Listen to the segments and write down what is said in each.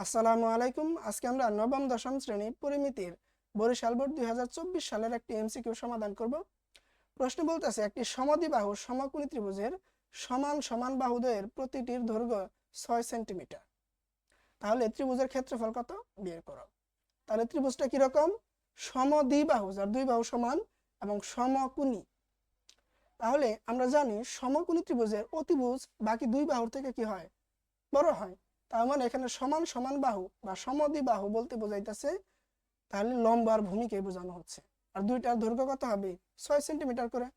আসসালামু আলাইকুম। আজকে আমরা নবম দশম শ্রেণী পরিমিতির বরিশাল বোর্ড 2024 সালের একটি এমসিকিউ সমাধান করব। প্রশ্ন বলতেছে একটি সমদ্বিবাহু সমকোণী ত্রিভুজের সমান সমান বাহুদ্বয়ের প্রতিটির দৈর্ঘ্য 6 সেন্টিমিটার। তাহলে ত্রিভুজের ক্ষেত্রফল কত বের করো। তাহলে ত্রিভুজটা কিরকম? সমদ্বিবাহু, যার দুই বাহু সমান এবং সমকোণী। তাহলে আমরা জানি সমকোণী ত্রিভুজের অতিভুজ বাকি দুই বাহুর থেকে কি হয়? বড় হয়। তার মানে এখানে সমান সমান বাহু বা সমদ্বিবাহু বলতে বোঝাইতেছে তাহলে লম্ব আর ভূমিকে বোঝানো হচ্ছে। আর দুইটার দৈর্ঘ্য কত হবে? 6 সেন্টিমিটার করে।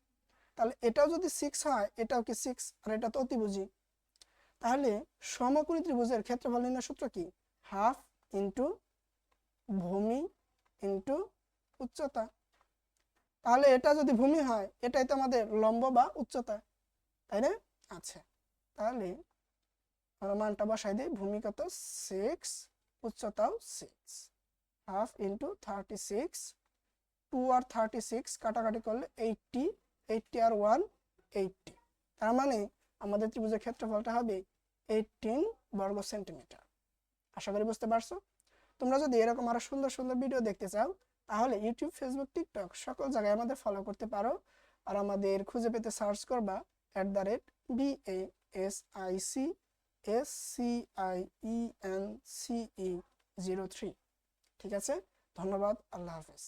তাহলে এটাও যদি 6 হয়, এটাও কি 6, আর এটা তো অতিভুজই। তাহলে সমকোণী ত্রিভুজের ক্ষেত্রফল নির্ণয়ের সূত্র কি? হাফ ইন্টু ভূমি ইন্টু উচ্চতা। তাহলে এটা যদি ভূমি হয়, এটাই তো আমাদের লম্ব বা উচ্চতা, তাই না? আচ্ছা, তাহলে আমরা মানটা বসাই দিই। ভূমি কত? 6, উচ্চতাও 6। হাফ ইন্টু 36, 2 আর 36 কাটাকাটি করলে 80, 80 আর 1 80। তার মানে আমাদের ত্রিভুজের ক্ষেত্রফলটা হবে 18 বর্গ সেন্টিমিটার। আশা করি বুঝতে পারছো। তোমরা যদি এরকম আরো সুন্দর সুন্দর ভিডিও দেখতে চাও, তাহলে ইউটিউব, ফেসবুক, টিকটক সকল জায়গায় আমাদের ফলো করতে পারো। আর আমাদের খুঁজে পেতে সার্চ করবা @BASICSCIENCE03। ঠিক আছে, ধন্যবাদ, আল্লাহ হাফেজ।